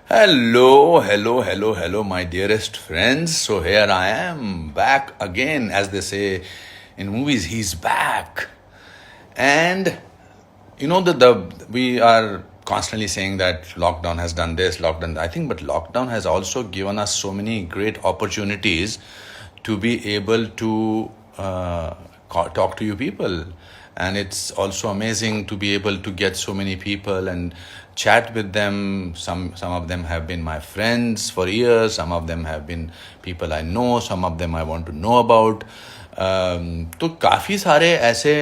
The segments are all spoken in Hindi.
Hello, hello, hello, hello, my dearest friends. So here I am back again, as they say in movies, he's back. And you know that the we are constantly saying that lockdown has done this, lockdown. I think, but lockdown has also given us so many great opportunities to be able to talk to you people, and it's also amazing to be able to get so many people and chat with them. Some of them have been my friends for years, some of them have been people I know, some of them I want to know about. तो काफ़ी सारे ऐसे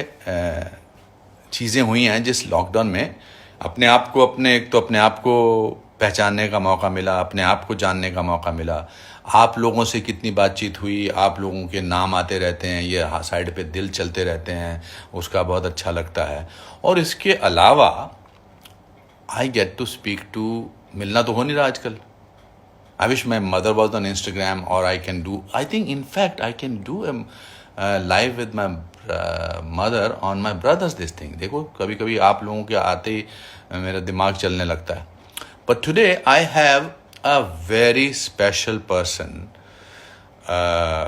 चीज़ें हुई हैं जिस लॉकडाउन में अपने आप को अपने आप को पहचानने का मौका मिला, अपने आप को जानने का मौका मिला। आप लोगों से कितनी बातचीत हुई, आप लोगों के नाम आते रहते हैं, ये साइड पे दिल चलते रहते हैं, उसका बहुत अच्छा लगता है। और इसके अलावा I get to speak to, मिलना तो हो नहीं रहा आजकल। I wish my mother was on Instagram, or I think in fact I can do a live with my mother on my brother's this thing. देखो कभी कभी आप लोगों के आते ही मेरा दिमाग चलने लगता है. But today I have a very special person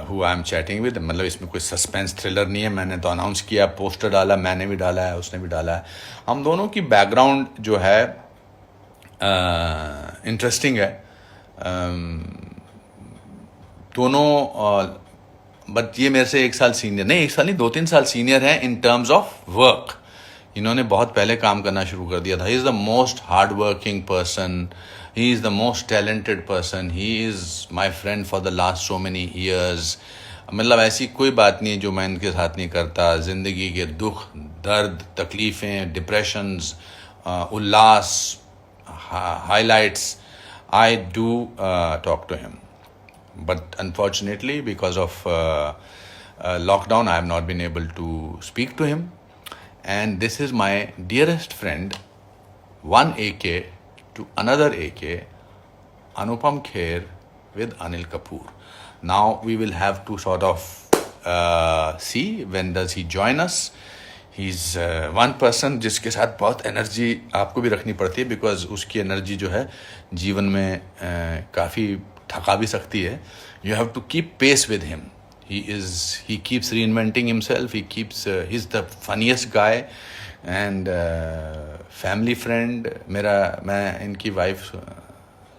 who I'm chatting with. मतलब इसमें कोई सस्पेंस थ्रिलर नहीं है, मैंने तो अनाउंस किया, पोस्टर डाला, मैंने भी डाला है, उसने भी डाला है. हम दोनों की बैकग्राउंड जो है इंटरेस्टिंग है. दोनों बट ये मेरे से 1 साल सीनियर नहीं, 1 साल नहीं, 2-3 साल सीनियर है इन टर्म्स ऑफ वर्क. इन्होंने बहुत पहले काम करना शुरू कर दिया था. ही is the most hard working person, he is the most talented person, he is my friend for the last so many years. मतलब ऐसी कोई बात नहीं है जो मैं इनके साथ नहीं करता. ज़िंदगी के दुख, दर्द, तकलीफ़ें, डिप्रेशंस, उल्लास, highlights, I do talk to him. But unfortunately, because of lockdown, I have not been able to speak to him. And this is my dearest friend, one AK to another AK, Anupam Kher with Anil Kapoor. Now we will have to sort of see when does he join us. He's one person जिसके साथ बहुत एनर्जी आपको भी रखनी पड़ती है, बिकॉज उसकी एनर्जी जो है जीवन में काफ़ी थका भी सकती है. You have to keep pace with him. He keeps reinventing himself. He is the funniest guy and family friend. मैं इनकी वाइफ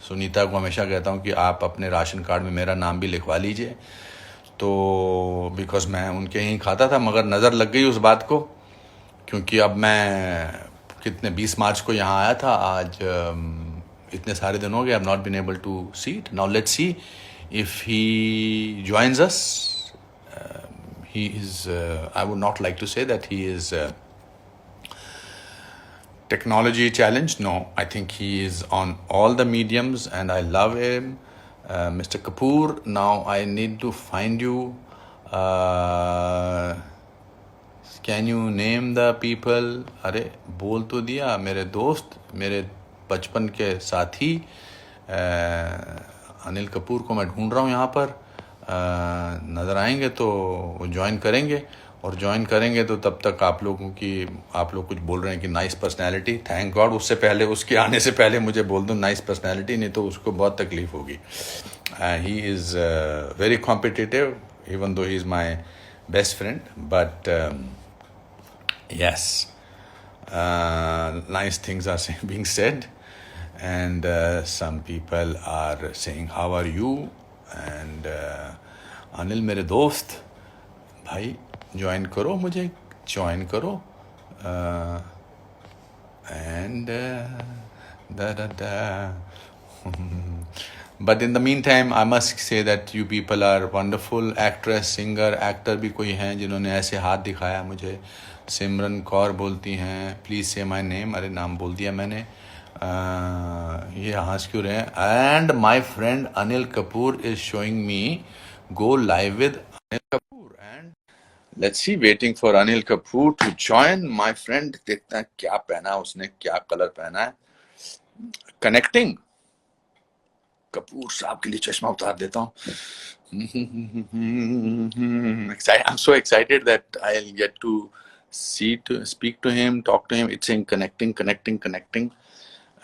सुनीता को हमेशा कहता हूँ कि आप अपने राशन कार्ड में मेरा नाम भी लिखवा लीजिए. तो बिकॉज मैं उनके यहीं खाता था, मगर नज़र लग गई उस बात को, क्योंकि अब मैं कितने 20 मार्च को यहाँ आया था. आज इतने सारे दिन हो गए. I have not been able to see it. Now let's see if he joins us. He is, I would not like to say that he is technology challenged. No, I think he is on all the mediums and I love him. Mr. Kapoor, now I need to find you. Can you name the people? अरे बोल तो दिया. मेरे दोस्त, मेरे बचपन के साथी अनिल कपूर को मैं ढूंढ रहा हूँ यहाँ पर. नज़र आएंगे तो वो ज्वाइन करेंगे, और ज्वाइन करेंगे तो तब तक आप लोग कुछ बोल रहे हैं कि नाइस पर्सनैलिटी. थैंक गॉड उससे पहले, उसके आने से पहले मुझे बोल दो नाइस पर्सनैलिटी, नहीं तो उसको बहुत तकलीफ होगी. He is very competitive even though he is my best friend. But yes, nice things are being said, and some people are saying how are you. And Anil मेरे दोस्त भाई, ज्वाइन करो, मुझे ज्वाइन करो. And but in the meantime I must say that you people are wonderful. Actress, singer, actor भी कोई हैं जिन्होंने ऐसे हाथ दिखाया मुझे. सिमरन कौर बोलती हैं प्लीज़ से माई नेम. अरे नाम बोल दिया मैंने. ये हंस क्यों रहे हैं. And my friend Anil Kapoor is showing me go live with Anil Kapoor. And let's see, waiting for Anil Kapoor to join. My friend, देखते हैं क्या पहना है उसने, क्या कलर पहना है. कनेक्टिंग. कपूर साहब के लिए चश्मा उतार देता हूँ. I'm so excited that I'll get to speak to him, talk to him. It's saying connecting.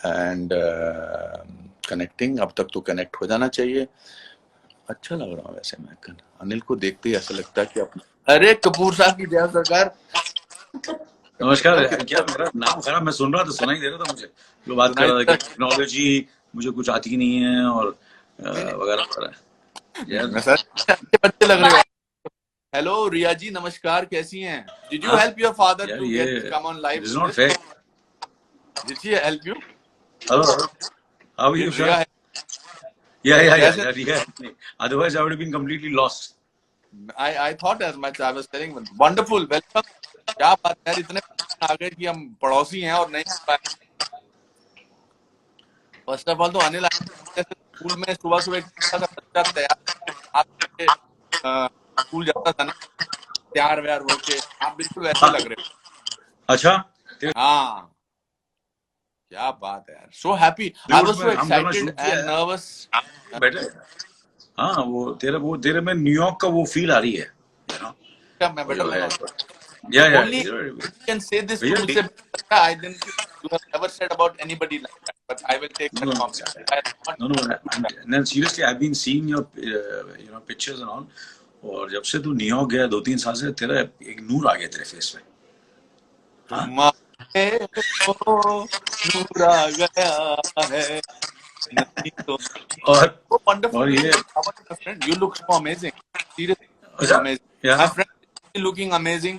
And connecting, अब तक तो कनेक्ट हो जाना चाहिए। अच्छा लग रहा हूँ वैसे मैं, अनिल को देखते ही ऐसा लगता है कि अपना, अरे कपूर साहब की जय सरकार। नमस्कार। ओके, क्या मेरा नाम खराब, मैं सुन रहा था, सुनाई दे रहा था मुझे। जो बात कर सुनाई रहा था दे कि टेक्नोलॉजी मुझे कुछ आती नहीं है और नहीं वगैरह वगैरह। नहीं, यार मैं सर अच्छे बच्चे लग रहे हो। हेलो रिया जी, नमस्कार, कैसी हैं? डिड यू हाँ हेल्प योर फादर यार, टू ये get come on it live is with not this? Fair. Did she help you? Hello, how are you did sir? Riya? या कैसे? Riya, otherwise I would have been completely lost. I thought as much, I was telling wonderful, welcome. क्या बात है यार, इतने आ गए कि हम पड़ोसी हैं और नहीं मिल पाए। फर्स्ट ऑफ ऑल तो अनिल जैसे स्कूल में सुबह सुबह एक छोटा सा बच्चा तैयार हाथ से स्कूल जाता था ना, तैयार व्यार होके, आप बिल्कुल वैसे लग रहे अच्छा, तेरे हो। हाँ, क्या बात है यार, so happy, I Bollywood was में सो काम करना एक्साइटेड शुरू किया एंड है नर्वस। बेटे। हाँ, वो तेरे में न्यूयॉर्क का वो फील आ रही है, यू नो। मैं वो बेटा जो लग है, रहा हूँ? या only can say this to भैया मुझसे बेटा, I didn't, you have never said about anybody like that, but I will take that no, compliment, I no, no. No, seriously, I've been seeing your, pictures and all. और जब से तू न्यूयॉर्क गया 2-3 साल से, तेरा एक नूर आ गया तेरे फेस पे। हाँ, तुम आए हो, नूर आ गया है, नहीं तो। और So wonderful. और Really, ये how are you, my friend? You look so amazing. Seriously, अच्छा amazing. या My friend is looking amazing.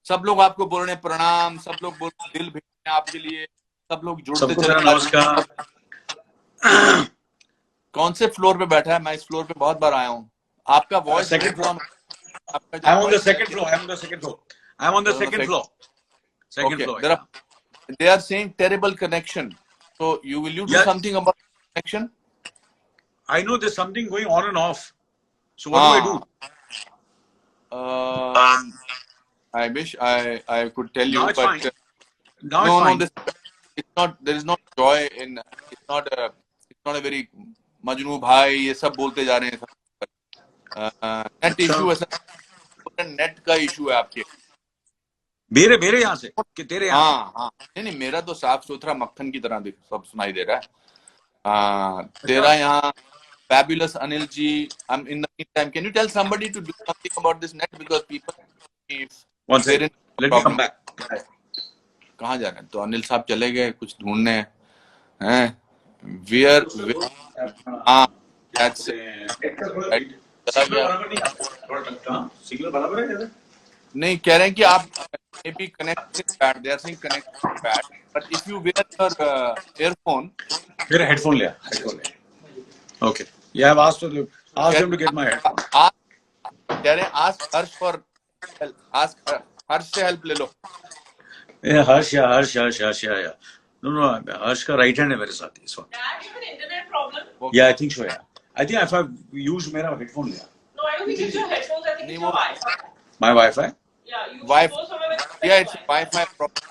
सब लोग आपको बोल रहे हैं प्रणाम, सब लोग बोल दिल भेज रहे हैं आपके लिए, सब लोग जुड़ते सबको चले तेरा जा रहे नमस्कार। हैं। कौन से फ्लोर पे बैठा है? मैं इस फ्लोर पे बहुत बार आया हूँ। आपका voice second break floor. Down, आपका जो I am on the voice है, second floor. I am on the second floor. I am on the second floor. Second okay, floor, there ya are, they are saying terrible connection. So will you do या something about connection? I know there something going on and off, so what do I do? हाँ, um, I wish I could tell now you, it's but fine. Now it's no, no, fine. this, it's not, there is no joy in, it's not a, it's not a very Majnu भाई ये सब बोलते जा रहे हैं सब। नेट अच्छा, इशू ऐसा, नेट का इशू है आपके। मेरे मेरे यहाँ से कि तेरे यहाँ से? हाँ हाँ, नहीं नहीं, मेरा तो साफ सुथरा मक्खन की तरह सब सुनाई दे रहा है। हाँ, अच्छा, तेरा यहाँ fabulous Anil ji. In the meantime, can you tell somebody to do something about this net, because people, one if they're second, in let me come problem, back. कहाँ जा रहे हैं? तो अनिल साहब चले गए कुछ ढूंढने हैं। वेयर, हाँ, दैट्स राइट, चला सिग्नल गया। बराबर नहीं आता, थोड़ा हाँ, सिग्नल बराबर है इधर। नहीं, कह रहे हैं कि आप may be connect bad, they are saying connect bad, but if you wear your earphone, फिर हेडफोन लिया, हेडफोन लिया। ओके, या आई आस्क्ड कह them to get my headphone. आ- कह रहे हैं ask Harsh for help, ask Harsh से हेल्प ले लो। ये हर्ष या हर्ष हर्ष हर्ष या नो नो, हर्ष का राइट हैंड है मेरे साथ इस वक्त। या आई थिंक सो, या I think I have used मेरा हेडफोन लिया। No, I don't think it's your headphones. I think नहीं it's वो your Wi-Fi. My Wi-Fi? Yeah, you should why, go somewhere with ya better it's Wi-Fi. Wi-Fi problem.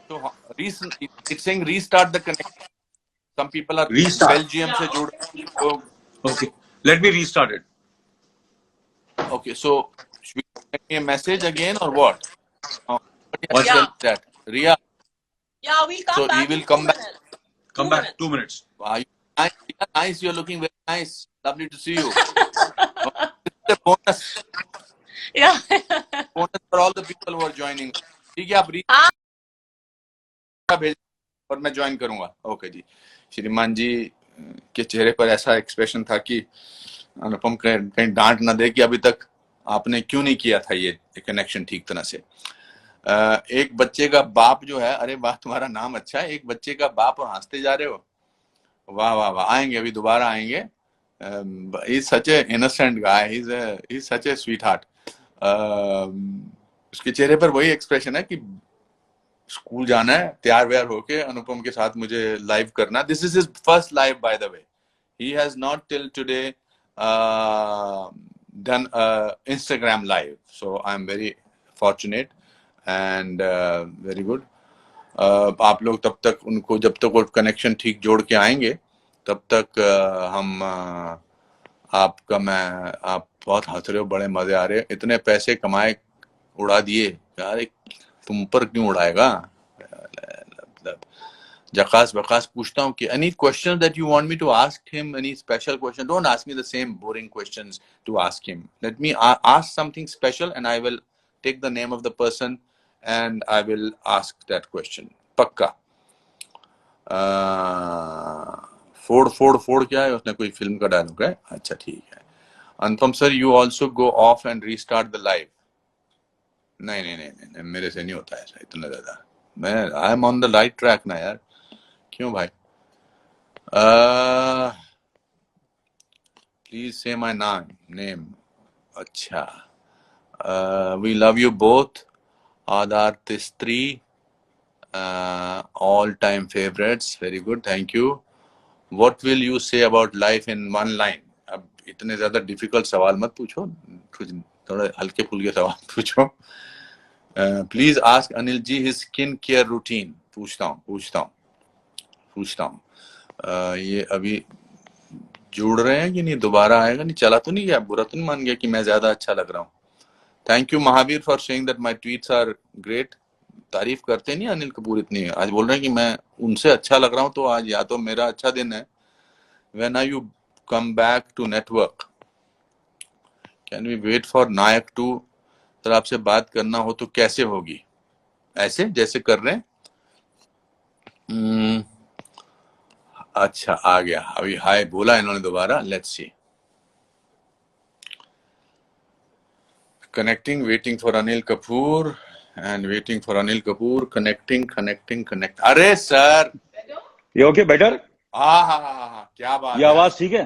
तो it's saying restart the connect, some people are Restart. Belgium Yeah, से जुड़ okay. लोग। Okay. Let me restart it. Okay, so send me a message again or what? Somebody has One to tell second. me that. Ria, Yeah, we'll come so he back will in come two back. minutes. Come back. 2 minutes. Are you nice? Ria, nice. You're looking very nice. Lovely to see you. This is a bonus. Yeah. Bonus for all the people who are joining. ठीक है, आप हाँ, रीता भेज और मैं ज्वाइन करूंगा। ओके जी। श्रीमान जी के चेहरे पर ऐसा एक्सप्रेशन था कि अनुपम कहीं डांट ना दे कि अभी तक आपने क्यों नहीं किया था ये कनेक्शन ठीक तरह से। एक बच्चे का बाप जो है, अरे वाह तुम्हारा नाम अच्छा है, एक बच्चे का बाप और हंसते जा रहे हो, वाह वाह वाह। आएंगे, अभी दोबारा आएंगे। He such a innocent guy, he such a sweetheart. उसके चेहरे पर वही एक्सप्रेशन है कि स्कूल जाना है, तैयार व्यार होके अनुपम के साथ मुझे लाइव करना। This is his first live by the way, he has not till today done Instagram live, so I'm very fortunate and very good. आप लोग तब तक उनको, जब तक वो कनेक्शन ठीक जोड़ के आएंगे तब तक हम आपका, मैं, आप बहुत हंस रहे हो, बड़े मजे आ रहे हैं, इतने पैसे कमाए, उड़ा दिए यार, तुम पर क्यों उड़ाएगा, मतलब जकास बकास पूछता हूँ कि any question that you want me to ask him, any special question, don't ask me the same boring questions to ask him. Let me ask something special and I will take the name of the person and I will ask that question. पक्का. फोड़ फोड़ फोड़ क्या है, उसने कोई फिल्म का डायलॉग है. अच्छा ठीक है. Anupam sir, you also go off and restart the live. नहीं नहीं नहीं नहीं, मेरे से नहीं होता है ऐसा इतना ज्यादा. मैं I am on the right track ना यार. क्यों भाई? Please say my name. अच्छा. We love you both. आदार तिस्त्री. All time favorites. Very good. Thank you. What will you say about life in one line? अब इतने ज्यादा डिफिकल्ट सवाल मत पूछो, कुछ थोड़े हल्के फुल्के सवाल पूछो. Please ask Anil ji his skin care routine. पूछता हूँ. ये अभी जुड़ रहे हैं कि नहीं, दोबारा आएगा नहीं, चला तो नहीं गया, बुरा तो नहीं मान गया कि मैं ज्यादा अच्छा लग रहा हूँ. Thank you Mahavir for saying that my tweets are great. तारीफ करते नहीं अनिल कपूर इतनी. आज बोल रहे हैं कि मैं उनसे अच्छा लग रहा हूँ, तो आज या तो मेरा अच्छा दिन है. When are you come back to network? Can we wait for Nayak 2? Sir आपसे बात करना हो तो कैसे होगी? ऐसे जैसे कर रहे हैं. अच्छा आ गया अभी. हाय बोला इन्होंने दोबारा. Let's see. Connecting, waiting for Anil Kapoor and waiting for Anil Kapoor. Connect. अरे सर, ये ओके बेटर. हाँ, क्या बात ये है. आवाज ठीक है.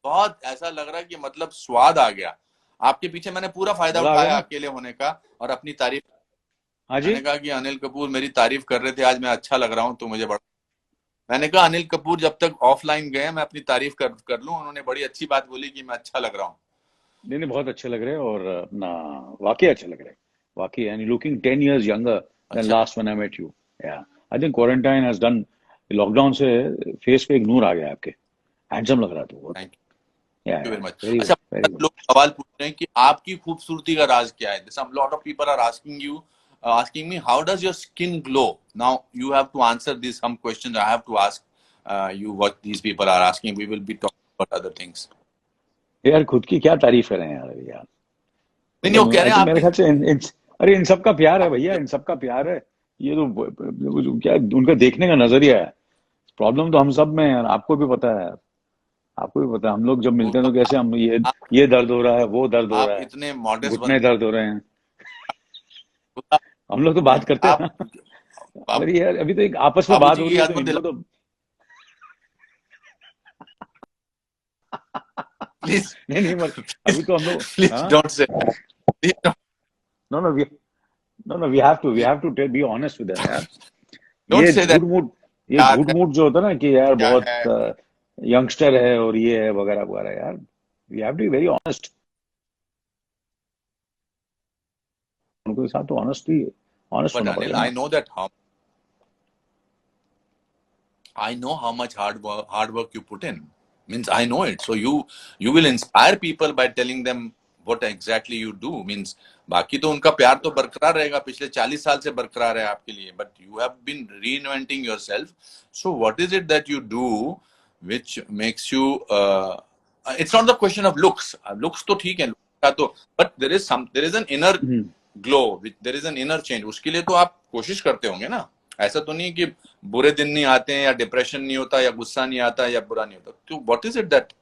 बहुत ऐसा लग रहा है कि मतलब स्वाद आ गया. आपके पीछे मैंने पूरा फायदा उठाया अकेले होने का और अपनी तारीफ. हाँ जी. मैंने कहा कि अनिल कपूर मेरी तारीफ कर रहे थे, आज मैं अच्छा लग रहा हूँ तो मुझे बड़ा. मैंने कहा अनिल कपूर जब तक ऑफलाइन गए मैं अपनी तारीफ कर लूं. उन्होंने बड़ी अच्छी बात बोली कि मैं अच्छा लग रहा हूँ. नहीं, बहुत अच्छे लग रहे हैं और अपना वाकई अच्छे लग रहे हैं. वाकई, and you looking 10 years younger than last when I met you. Yeah, I think quarantine has done. Lockdown से फेस पे एक नूर आ गया आपके. हैंडसम लग रहा था वो. Thank Yeah, you very yeah, much. very अच्छा, good, very good. लोग सवाल पूछ रहे हैं कि आपकी खूबसूरती का राज क्या है. Some lot of people are asking me how does your skin glow. Now you have to answer these some questions. I have to ask you what these people are asking. We will be talking about other things. यार खुद की क्या तारीफ करें यार. यार नहीं वो कह रहे हैं मेरे ख्याल आपकी. से अरे इन सबका प्यार है भैया. इन सबका प्यार है. ये तो क्या उनका देखने का नजरिया है. प्रॉब्लम तो हम सब में है यार. आपको भी पता है. आपको भी पता है. हम लोग जब मिलते हैं तो कैसे हम ये दर्द हो रहा है, वो दर्द हो आप रहा है, इतने मॉडेस्ट घुटने दर्द हो रहे हैं. हम लोग तो बात करते हैं ना. अरे यार अभी तो एक आपस में बात हो रही है तो इनको तो प्लीज नहीं अभी तो हम लोग. Please don't say. No, we have to be honest with them यार. Don't say that. ये गुड मूड जो होता है ना कि यार बहुत यंगस्टर है और ये है वगैरह वगैरह यार. We have to be very honest. उनके साथ तो ऑनेस्ट होना पड़ेगा. I know how much hard work you put in. Means I know it. So you will inspire people by telling them what exactly you do. Means बाकी तो उनका प्यार तो बरकरार रहेगा. पिछले 40 साल से बरकरार है आपके लिए. But you have been reinventing yourself. So what is it that you do which makes you? It's not the question of looks. Looks तो ठीक है. तो but there is an inner glow. There is an inner change. उसके लिए तो आप कोशिश करते होंगे ना. ऐसा तो नहीं कि बुरे दिन नहीं आते हैं या डिप्रेशन नहीं होता या गुस्सा नहीं आता या बुरा नहीं होता. तो व्हाट इज इट दैट.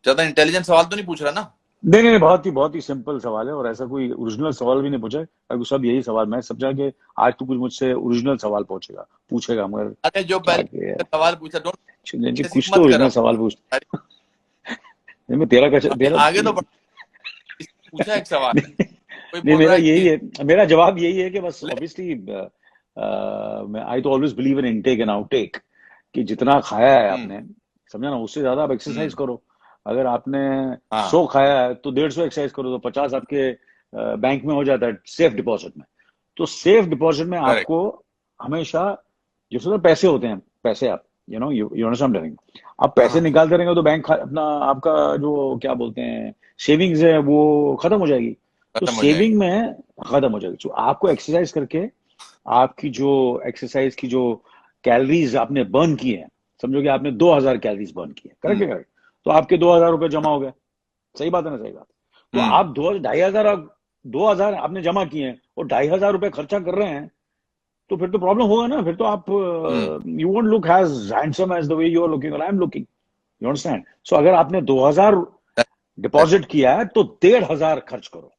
ज्यादा इंटेलिजेंट सवाल तो नहीं पूछ रहा ना. नहीं, बहुत ही सिंपल सवाल है और ऐसा कोई ओरिजिनल सवाल भी नहीं पूछा है. सब यही सवाल. मैं समझा कि आज तो कुछ मुझसे ओरिजिनल सवाल पूछेगा मगर अरे जो पहले सवाल पूछा कुछ तो ओरिजिनल सवाल पूछ. मैं तेरा आगे तो पूछा एक सवाल. नहीं मेरा जवाब यही है कि बस ऑब्वियसली आई तो always believe in intake and outtake. कि जितना खाया है आपने, समझा ना, उससे ज्यादा आप एक्सरसाइज करो. अगर आपने 100 खाया है तो 150 एक्सरसाइज करो तो 50 आपके बैंक में हो जाता है सेफ डिपॉजिट में. तो सेफ डिपॉजिट में आपको हमेशा जो पैसे होते हैं, पैसे आप यू अंडरस्टैंड, आप पैसे निकालते रहेंगे तो बैंक अपना आपका जो क्या बोलते हैं सेविंग्स है वो खत्म हो जाएगी. तो सेविंग में खत्म हो जाएगी. तो आपको एक्सरसाइज करके आपकी जो एक्सरसाइज की जो कैलोरीज आपने बर्न की है, समझो कि आपने 2000 कैलोरीज बर्न की है, करेक्ट है करेक्ट, तो आपके 2000 रुपए जमा हो गए, सही बात है ना, सही बात। तो आप 2,500 आपने जमा किए हैं और 2,500 रुपए खर्चा कर रहे हैं, तो फिर तो प्रॉब्लम होगा ना, फिर तो आप you won't look as handsome as the way you are looking और I am looking, you understand. So अगर आपने 2000 डिपॉजिट किया है तो 1,500 खर्च करो,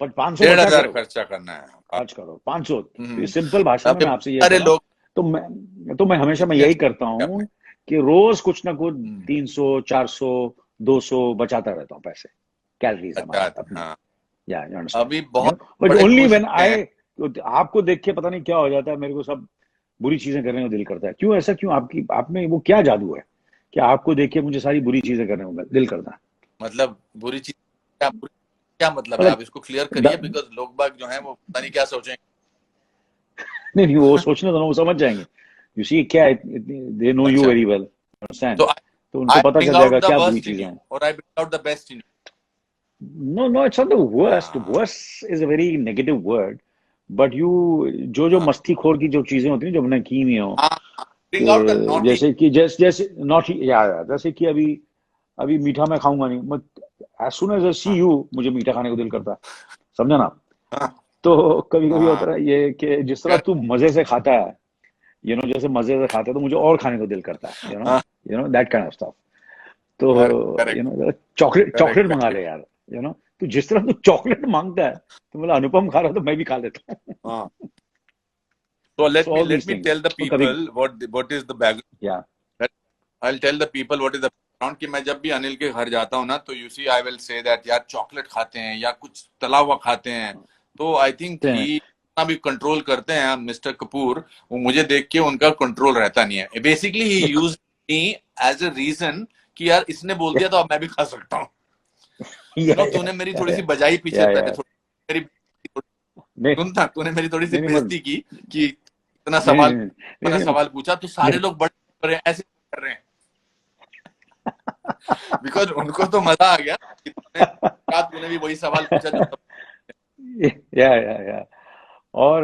पर 500 बचा 1,500 करो, खर्चा करना है। खर्च करो 500। तो ये सिंपल भाषा में अब मैं आपसे ये सारे कह रहा हूँ। लोग तो मैं हमेशा मैं इतने यही करता हूँ कि रोज कुछ ना कुछ हम्म, 300 400 200 बचाता रहता हूँ पैसे, कैलोरीज अच्छा हमारे था, अपनी, हाँ। या यू अंडरस्टैंड, अभी यू बहुत नो, बट बड़े ओनली खुश व्हेन होते हैं। आई, आपको देख के पता नहीं क्या हो जाता है, मेरे को सब बुरी चीजें करने को दिल करता है। क्यों ऐसा, क्यों आपकी आप में वो क्या जादू है कि आपको देख के मुझे सारी बुरी चीजें करने को दिल करता है? मतलब बुरी चीज क्या मतलब है, मतलब आप इसको क्लियर करिए, बिकॉज लोग बाग जो हैं वो पता नहीं क्या सोचेंगे। नहीं नहीं, वो सोचने दो ना, वो समझ जाएंगे। यू सी क्या, दे नो यू अच्छा, वेरी वेल, अंडरस्टैंड, तो तो उनको आई पता ब्रिंग चल आउट जाएगा द क्या बुरी वर्स्ट इन चीजें यू हैं। और I bring out the best in you. No, no, it's not the worst. हाँ Worst is a very negative word. But you, जो हाँ मस्ती खोर की जो चीजें होती हैं, जो हमने की नहीं हो, हाँ, ब्रिंग आउट द कि नॉटी। जैसे कि जैसे नॉट, या जैसे कि अभी अभी मीठा मैं खाऊंगा नहीं, मैं एज सुन एज आई सी हाँ यू मुझे मीठा खाने को दिल करता है, समझा ना। हाँ तो कभी कभी होता हाँ, है ये कि जिस तरह तू मजे से खाता है, जैसे मजे से खाता है, तो मुझे और खाने को दिल करता है, हाँ, दैट काइंड ऑफ स्टफ। तो करेक्ट चॉकलेट करेक्ट चॉकलेट मंगा ले करेक्ट। यार, तो जिस तरह तू चॉकलेट मांगता है, तो मतलब अनुपम खा रहा है तो मैं भी खा लेता हूँ। हाँ, so so all let these me things, tell the तो कभी, people what is the background. या I'll tell the people what is the background कि मैं जब भी अनिल के घर जाता हूँ ना, तो you see I will say that यार चॉकलेट खाते हैं या कुछ तला हुआ खाते हैं, तो आई थिंक ही इतना भी कंट्रोल करते हैं मिस्टर कपूर, वो मुझे देख के उनका कंट्रोल रहता नहीं है। Basically he use me as a reason कि यार इसने बोल दिया तो अब मैं भी खा सकता हूँ। या तूने मेरी थोड़ी सी या बजाई पीछे या पहले, थोड़ी मेरी नहीं सुन था, तूने मेरी थोड़ी सी नहीं नहीं बेइज्जती की कि नहीं नहीं नहीं इतना नहीं सवाल पूछा, तो सारे नहीं लोग बड़े कर रहे हैं, ऐसे कर रहे हैं, बिकॉज उनको तो मजा आ गया कि तूने भी वही सवाल पूछा जो सब। या और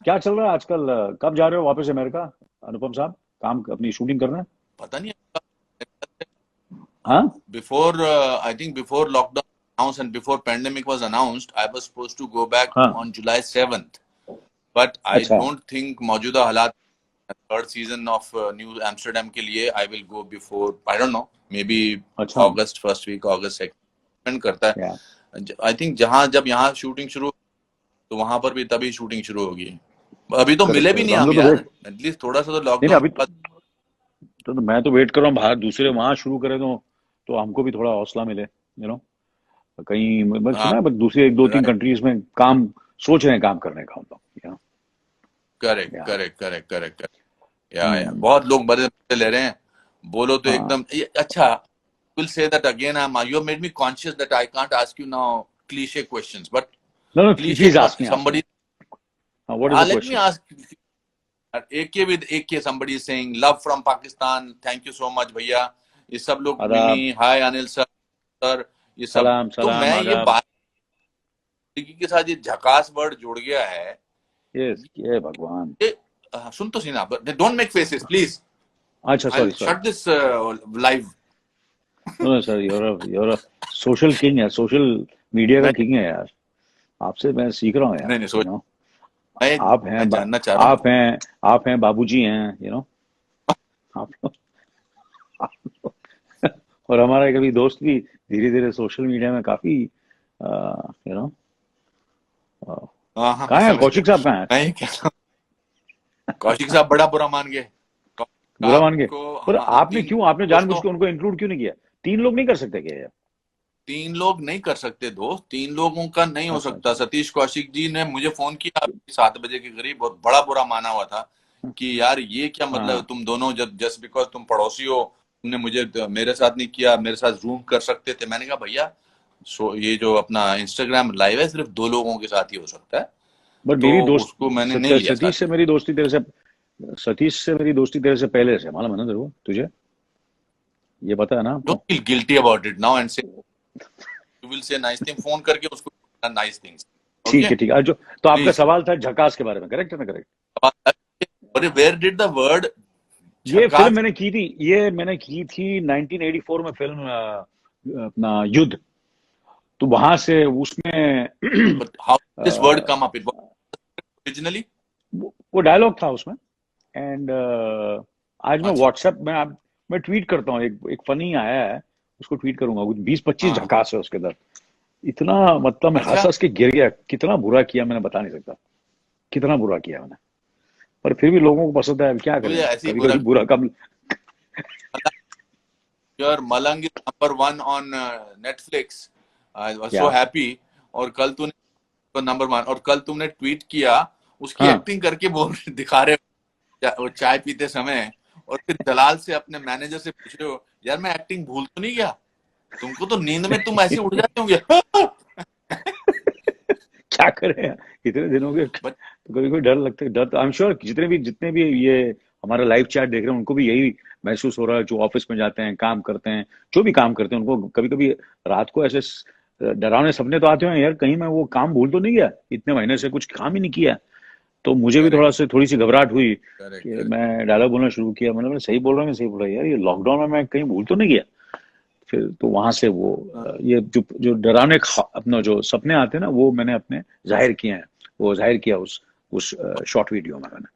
क्या चल रहा है आजकल? कब जा रहे हो वापस अमेरिका, अनुपम साहब, काम अपनी शूटिंग करना? पता नहीं, हाँ before I think before lockdown announced and before pandemic was announced, I was supposed to go back हाँ, on July 7th, but I अच्छा don't think मौजूदा हालात third season of new Amsterdam के लिए I will go before, I don't know, maybe अच्छा, August first week, August second, depend करता या है। आई थिंक जहां जब यहाँ शूटिंग शुरू तो वहां पर भी तभी शूटिंग शुरू होगी। अभी तो करेक्ट मिले भी करेक्ट, नहीं हम हम लोग तो यार, वेट, एटलीस्ट थोड़ा सा तो नहीं नहीं लॉकडाउन अभी के बाद। तो मैं तो वेट कर रहा हूँ, बाहर दूसरे वहां शुरू करें तो हमको भी थोड़ा हौसला मिले, कहीं मैं हाँ, सुना है, बस दूसरे एक दो तीन कंट्रीज में काम सोच रहे हैं, काम करने का हम लोग, करेक्ट या करेक्ट करेक्ट करेक्ट। या बहुत लोग बड़े मजे ले रहे हैं, बोलो तो हाँ, एकदम अच्छा। Will say that again, I you made me conscious that I can't ask you now cliche questions, but no no cliche please कौन, ask me, somebody, what is the let me question? ask, AK with AK, somebody is saying love from Pakistan, thank you so much भैया, ये सब लोग, मिमी आदाब, हाय, अनिल सर, ये सब। सलाम तो सलाम मैं ये आदाब, बात के साथ ये झकास वर्ड जुड़ गया है, ये भगवान, ये सुन तो सीना, डोंट मेक फेसेस प्लीज, अच्छा I sorry sorry, shut this live. No sir, you're social king है, सोशल मीडिया का नहीं किंग है यार, आपसे मैं सीख रहा हूँ यार, नहीं नहीं, सोच, आप हैं मैं जानना चाह रहा हूँ। आप हैं बाबूजी हैं, आप और हमारा कभी दोस्त भी धीरे धीरे सोशल मीडिया में काफी, यू नो हाँ हाँ, मैं कहाँ है समझ गया। कौशिक साहब, कहाँ है? मैं ये कह रहा हूँ, कौशिक साहब बड़ा बुरा मान गए। कौशिक बुरा साहब मान के, को पर हम आपने तीन क्यों, आपने जानबूझ दोस्तों, के उनको इंक्लूड क्यों नहीं किया? 3 लोग नहीं कर सकते क्या यार? तीन लोग नहीं कर सकते दोस्त, तीन लोगों का नहीं हो अच्छा सकता। अच्छा, सतीश कौशिक जी ने मुझे फोन किया 7 बजे के करीब, बहुत बड़ा बुरा माना हुआ था कि यार ये क्या मतलब है, हाँ तुम दोनों जब जस्ट बिकॉज तुम पड़ोसी हो, तुमने मुझे मेरे साथ नहीं किया, मेरे साथ जूम कर सकते थे। मैंने कहा भैया, ये जो अपना इंस्टाग्राम लाइव है सिर्फ 2 लोगों के साथ ही हो सकता है, बट तो मेरी दोस्त उसको मैंने नहीं लिया सतीश साथ से में। मेरी दोस्ती तेरे से, सतीश से मेरी दोस्ती तेरे से पहले से, मालूम है ना तेरे को, तुझे ये पता है ना डोंट आपको? Feel guilty about it now and say you will say nice thing, phone करके उसको नाइस थिंग्स। ओके ठीक है ठीक है, जो तो आपका प्लीज। सवाल था झकास के बारे में, करेक्ट है ना, correct? But where did the word ये फिल्म झकास? मैंने की थी 1984 में, फिल्म अपना युद्ध। तो वहां से उसमें But how did this word a, come up? It was originally. वो डायलॉग था उसमें। एंड आज मैं अच्छा, व्हाट्सएप में मैं ट्वीट करता हूँ, एक फनी आया है, उसको ट्वीट करूंगा। 20-25 हाँ, झकास है उसके अंदर। इतना, मतलब मैं हंस अच्छा। हंस के गिर गया। कितना बुरा किया मैंने बता नहीं सकता, कितना बुरा किया मैंने। पर फिर भी लोगों को पसंद है, अब क्या मुझे करें, ऐसे ही कभी बुरा। कभी बुरा कम। Your Malang is number one on Netflix. I was so क्या? happy. और कल तूने तो नंबर वन, और कल तुमने ट्वीट किया उसकी हाँ। एक्टिंग करके बोल दिखा रहे हो वो चाय पीते समय, और फिर दलाल से अपने मैनेजर से पूछ रहे हो यार मैं एक्टिंग भूल तो नहीं गया? तुमको तो नींद में तुम ऐसे उड़ जाते होंगे। क्या करें यार, इतने दिनों के बट तो कभी कोई डर लगता है। डर तो आई एम श्योर जितने भी ये हमारा लाइव चैट देख रहे हैं, उनको भी यही महसूस हो रहा है। जो ऑफिस में जाते हैं, काम करते हैं, जो भी काम करते हैं, उनको कभी कभी रात को ऐसे डरावने सपने तो आते हैं, यार कहीं मैं वो काम भूल तो नहीं गया, इतने महीने से कुछ काम ही नहीं किया। तो मुझे भी करेक्ट, थोड़ी सी घबराहट हुई करेक्ट, कि करेक्ट। मैं डायलॉग बोलना शुरू किया। मैंने बोला सही बोल रहा हूँ, मैं सही बोल रहा हूँ यार, ये लॉकडाउन में मैं कहीं भूल तो नहीं गया। फिर तो वहां से वो ये जो जो डरावने अपना जो सपने आते हैं ना, वो मैंने अपने जाहिर किए हैं। वो जाहिर किया उस शॉर्ट वीडियो में मैंने।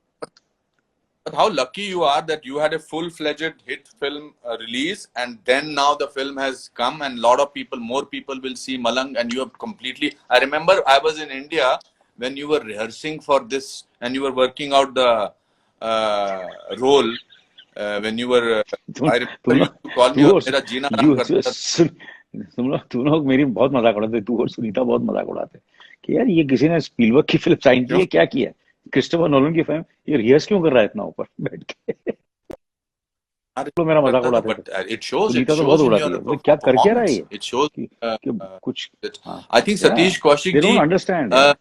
But how lucky you are that you had a full-fledged hit film release, and then now the film has come, and a lot of people, more people will see Malang, and you have completely. I remember I was in India when you were rehearsing for this, and you were working out the role when you were. तुम I तुम remember you लोग used to call me तू और और मेरा जीना हराम यू करता था। सुन, तुम लोग मेरी बहुत मजाक उड़ाते, तू और सुनीता बहुत मजाक उड़ाते कि यार ये किसी ने स्पीलबर्ग की फिल्म साइन की क्यों? है, क्या किया है, क्रिस्टोफर नोलन की फिल्म, ये रिहर्स क्यों कर रहा है इतना ऊपर बैठ के। अरे लोग मेरा मजाक करता था, उड़ाते थे। but it सुनीता तो बहुत shows in उड़ाती your है, बोले क्या कर क्या रहा है performance. ये, It shows. कि कुछ। That हाँ। I think या Satish Kaushik they don't ji. Understand Uh, यार।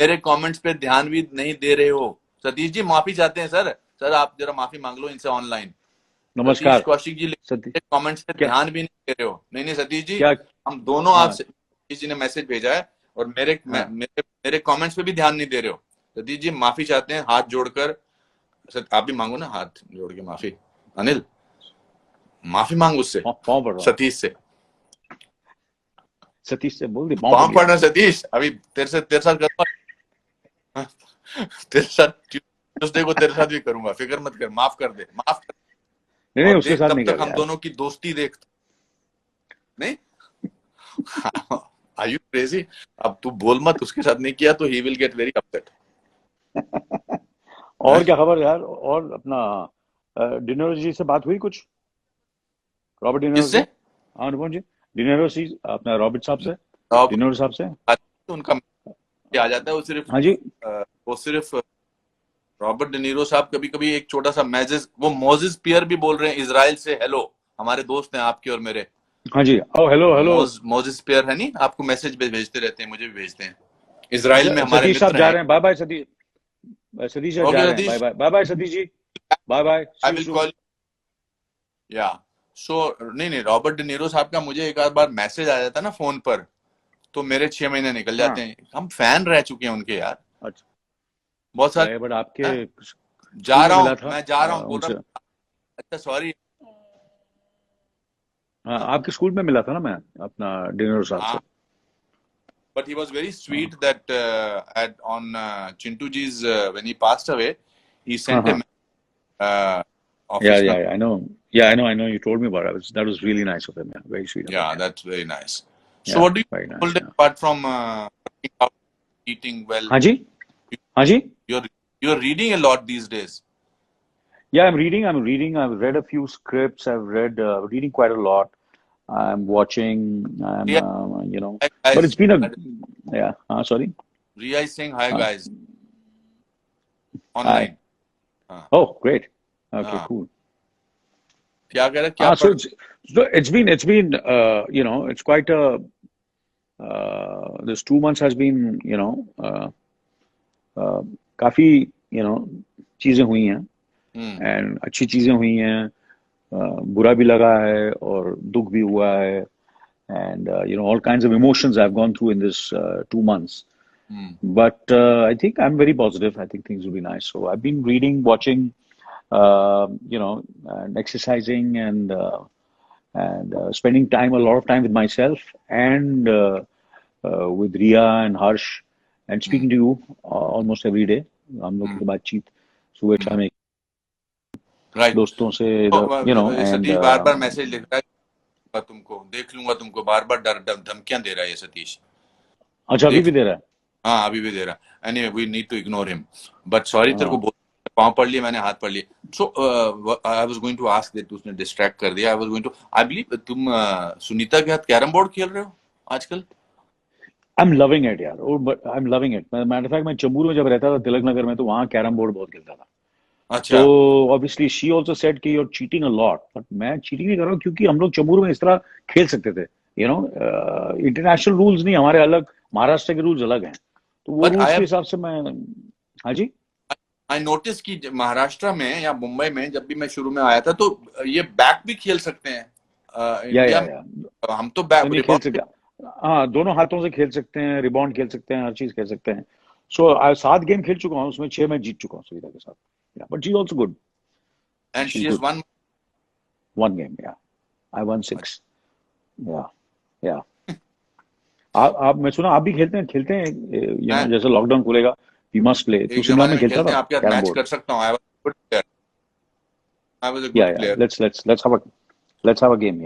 मेरे कमेंट्स पे ध्यान भी नहीं दे रहे हो। सतीश जी माफी चाहते हैं सर। सर आप जरा माफी मांग लो इनसे ऑनलाइन। सतीश नमस्कार कौशिक जी सती कमेंट्स पे क्या ध्यान भी नहीं दे रहे हो। नहीं नहीं सतीश जी, क्या? हम दोनों हाँ आपसे, सतीश जी ने मैसेज भेजा है और हाँ। मेरे कमेंट्स पे भी ध्यान नहीं दे रहे हो। सतीश जी माफी चाहते हैं हाथ जोड़कर। आप भी मांगो ना हाथ जोड़ के माफी। अनिल माफी मांग उससे, पाँव पड़ रहा हूँ, सतीश से। सतीश से बोल दी, पाँव पड़ पाँव गया। पड़ना सतीश, अभी तेरे साथ करूंगा। तेरे साथ ट्यूसडे को तेरे साथ भी करूंगा, फिक्र मत कर, माफ कर दे, माफ कर। नहीं और उसके देख साथ तब नहीं तक कर हम यार। दोनों की दोस्ती देख। नहीं आर यू क्रेजी? अब तू बोल मत, उसके साथ नहीं किया तो he will get very upset. और क्या खबर यार? और अपना डिनरो जी से बात हुई कुछ? रॉबर्ट डिनरो किससे? से? हाँ अनुपम जी, डिनरो जी अपना रॉबर्ट साहब से, अब डिनरो साहब से। उनका मैसेज आ जाता है, हाँ जी। वो सिर्फ रॉबर्ट डिनीरो साहब कभी कभी एक छोटा सा मैसेज, वो मोजिस पियर भी बोल रहे हैं इजराइल से हेलो, हमारे दोस्त हैं आपके और मेरे। हाँ जी, ओ हेलो हेलो। मोजिस पियर है नहीं, आपको मैसेज भेजते रहते हैं, मुझे भी भेजते हैं। इजराइल में हमारे सतीश साहब मित्र जा हैं। रहे हैं, बाय बाय सतीश। सतीश साहब जा ओके रहे हैं, bye Satish, bye, bye bye Satish ji, bye bye, see I you will soon. Call. या सो नहीं नहीं, रॉबर्ट डिनीरो साहब का मुझे एक आध बार मैसेज आ जाता है ना फोन पर, तो मेरे 6 महीने निकल हाँ। जाते हैं। हम फैन रह चुके हैं उनके यार, अच्छा। बहुत सारे। बट आपके हाँ? स्कूल जा में रहा मिला हूँ, था मैं जा रहा हूँ बोल रहा उनसे। हूँ। अच्छा सॉरी। हाँ, आपके स्कूल में मिला था ना मैं अपना डिनरो साहब से। हाँ, but he was very हाँ sweet that at on Chintu ji's when he passed away, he हाँ sent a हाँ। office number. I know. Yeah, I know. You told me about it. That was really nice of him. Yeah, very sweet of him. Yeah, Yeah, that's very nice. So yeah, what do you very do nice. all day Yeah. apart from working out, eating well? हाँ जी, You- हाँ जी. You're reading a lot these days. Yeah, I'm reading. I'm reading. I've read a few scripts. I've read reading quite a lot. I'm watching. I'm Ria, hi but it's guys. been a yeah. Sorry. Ria is saying hi Uh, guys Hi. online. हाँ, Oh, great. Okay, हाँ, cool. क्या कह रहा, क्या So पढ़? it's been it's quite a this 2 months has been काफी चीजें हुई हैं एंड अच्छी चीजें हुई हैं, बुरा भी लगा है और दुख भी हुआ है, and all kinds of emotions I've gone through in this 2 months. But I think I'm very positive. I think things will be nice. So I've been reading, watching, and exercising and spending a lot of time with myself and with Ria and Harsh and speaking to you almost every day. हम लोग की बातचीत सुबह शाम एक राइट दोस्तों से and Satish bar bar message लिख रहा है तुमको देख लूंगा तुमको बार बार धमकियां दे रहा है ये सतीश अच्छा अभी भी दे रहा है हाँ अभी भी दे रहा है anyway we need to ignore him but sorry तेरे को पाँव पढ़ लिए मैंने हाथ पढ़ लिए so I was going to ask that उसने डिस्ट्रैक्ट कर दिया I was going to I believe तुम सुनीता के साथ कैरम बोर्ड खेल रहे हो आजकल I'm loving it यार I'm loving it matter fact मैं चंबूर में जब रहता था तिलक नगर में तो वहाँ कैरम बोर्ड बहुत खेलता था अच्छा तो ऑब्वियसली शी ऑल्सो सेड कि you're cheating a lot but मैं चीटिंग नहीं कर रहा हूँ क्योंकि हम लोग चंबूर में इस तरह खेल सकते थे इंटरनेशनल रूल्स नहीं हमारे अलग महाराष्ट्र के रूल्स अलग हैं तो वो रूल्स के हिसाब से मैं हाँ जी आई नोटिस कि महाराष्ट्र में या मुंबई में जब भी मैं शुरू में आया था तो ये बैक भी खेल सकते हैं इंडिया में हम तो बैक खेल सकते हैं हाँ दोनों हाथों से खेल सकते हैं रिबाउंड खेल सकते हैं हर चीज खेल सकते हैं सो 7 गेम खेल चुका हूँ उसमें 6 मैं जीत चुका हूँ सुविधा के साथ but she is also good and she has one game I one 6 या आप मैं सुना आप भी खेलते हैं जैसे लॉकडाउन खुलेगा वी मस्ट प्ले तू शिमला में खेलता था आपके साथ मैच कर सकता हूं I was good player I was a good player let's have a game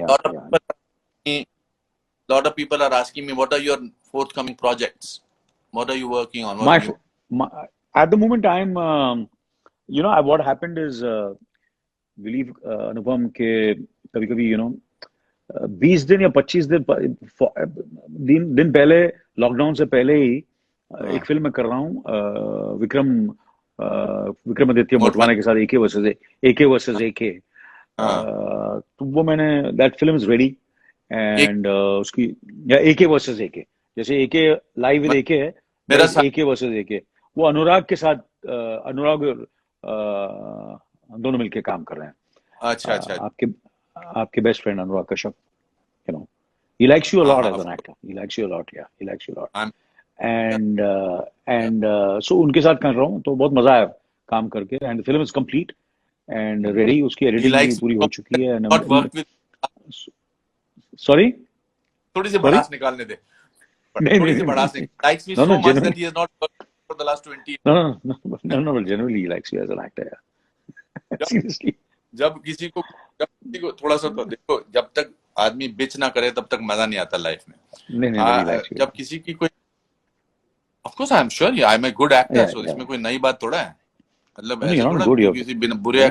lot of people are asking me what are your forthcoming projects what are you working on at the moment I'm what happened is believe Anupam ke kabhi 20 दिन या 25 दिन पहले लॉकडाउन से पहले ही एक फिल्म मैं कर रहा हूँ विक्रमादित्य मोटवाने के साथ एके वर्सेस एके तो वो मैंने that film is ready and उसकी या एके वर्सेस एके जैसे एके लाइव विद एके है मेरा एके वर्सेस एके वो अनुराग के साथ अनुराग दोनों मिलके काम कर रहे हैं अच्छा आपके best friend Anurag Kashyap he likes you a lot as an actor he likes you a lot and so उनके साथ कर रहा हूँ तो बहुत मजा आया काम करके and the film is complete and ready उसकी एडिटिंग भी पूरी हो चुकी है sorry थोड़ी सी भड़ास निकालने दे थोड़ी सी भड़ास likes me so much that he has not worked for the last 20 years no but generally he likes you as an actor seriously जब किसी को थोड़ा सा तो देखो जब तक आदमी बिच ना करे तब तक मजा नहीं आता लाइफ में जब किसी की कोई of course I am sure I am a good actor so इसमें कोई नई बात थोड़ा है मतलब ऐसे थोड़ा किसी बुरे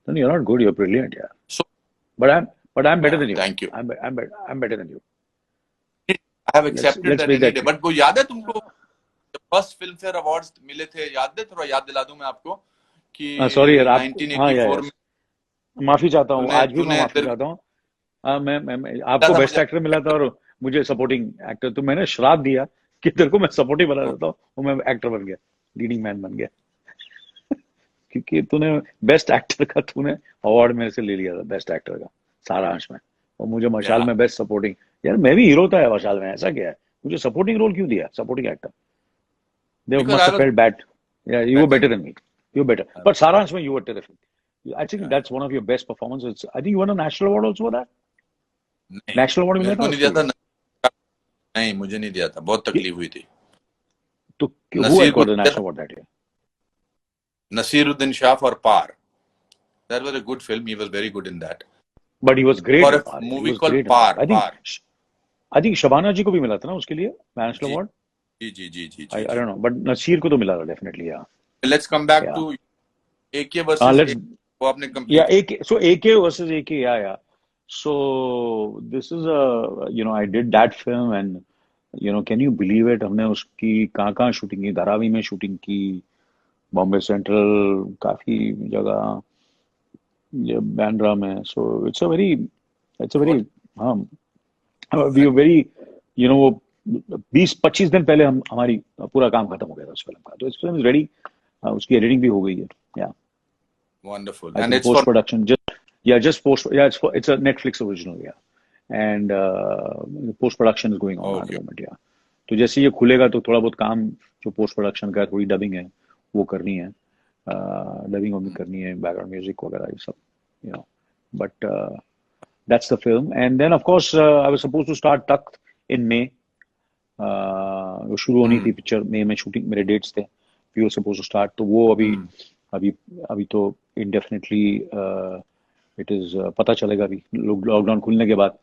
No, you're not good. You're brilliant, yeah. So, but I'm better than you. Thank you. I'm better than you. I have accepted that any day. But वो याद है तुमको जब फर्स्ट फिल्म फेयर अवार्ड्स मिले थे याद है थोड़ा याद दिला दूं मैं आपको कि सॉरी यार 1984 में माफी चाहता हूँ आज भी मैं माफी चाहता हूँ मैं आपको बेस्ट एक्टर मिला था और मुझे सपोर्टिंग एक्टर तो मैंने श्राप दिया कि तेरे को मैं सपोर्टिंग बना देता हूँ और मैं एक्टर बन गया लीडिंग मैन बन गया क्योंकि तूने बेस्ट एक्टर का तूने अवार्ड मेरे से ले लिया था बेस्ट एक्टर का सारांश में और मुझे मशाल में बेस्ट सपोर्टिंग यार मैं भी हीरो था मशाल में ऐसा क्या है मुझे सपोर्टिंग रोल क्यों दिया supporting actor they must have felt bad ya you were better than me you better but Saaransh में you were terrific I think that's one of your best performances. I think you won a national award also for that. National award मिला था? नहीं दिया था नहीं मुझे नहीं दिया था बहुत तकलीफ हुई थी तो who got the national award that year? Nasiruddin Shah for Par. That was a good film. He was very good in that. But he was great. For a movie called Par. I think Shabana जी को भी मिला था ना उसके लिए national award. Ji. I don't know, but Nasir को तो मिला था definitely yeah. Let's come back to AK versus वो आपने complete. Yeah, so AK versus AK, yeah. So this is I did that film and can you believe it? हमने उसकी कहाँ शूटिंग की धारावी में शूटिंग की बॉम्बे सेंट्रल काफी जगह बैंड्रा में so it's a very we were very वो 20-25 दिन पहले हमारी पूरा काम खत्म हो गया था उस फिल्म का तो इस फिल्म इज रेडी उसकी एडिटिंग भी हो गई है yeah wonderful and it's post production it's a Netflix original and post production is going on at the moment तो जैसे ये खुलेगा तो थोड़ा बहुत काम जो पोस्ट प्रोडक्शन का थोड़ी डबिंग है वो करनी है, डबिंग वबिंग करनी है, बैकग्राउंड म्यूजिक वगैरह ये सब, you know, but that's the film. And then of course I was supposed to start Takht in May. वो शुरू होनी थी पिक्चर, मई में शूटिंग मेरे डेट्स थे, we were suppose to start, तो वो अभी अभी अभी तो इंडेफिनेटली इट इज पता चलेगा अभी लॉकडाउन खुलने के बाद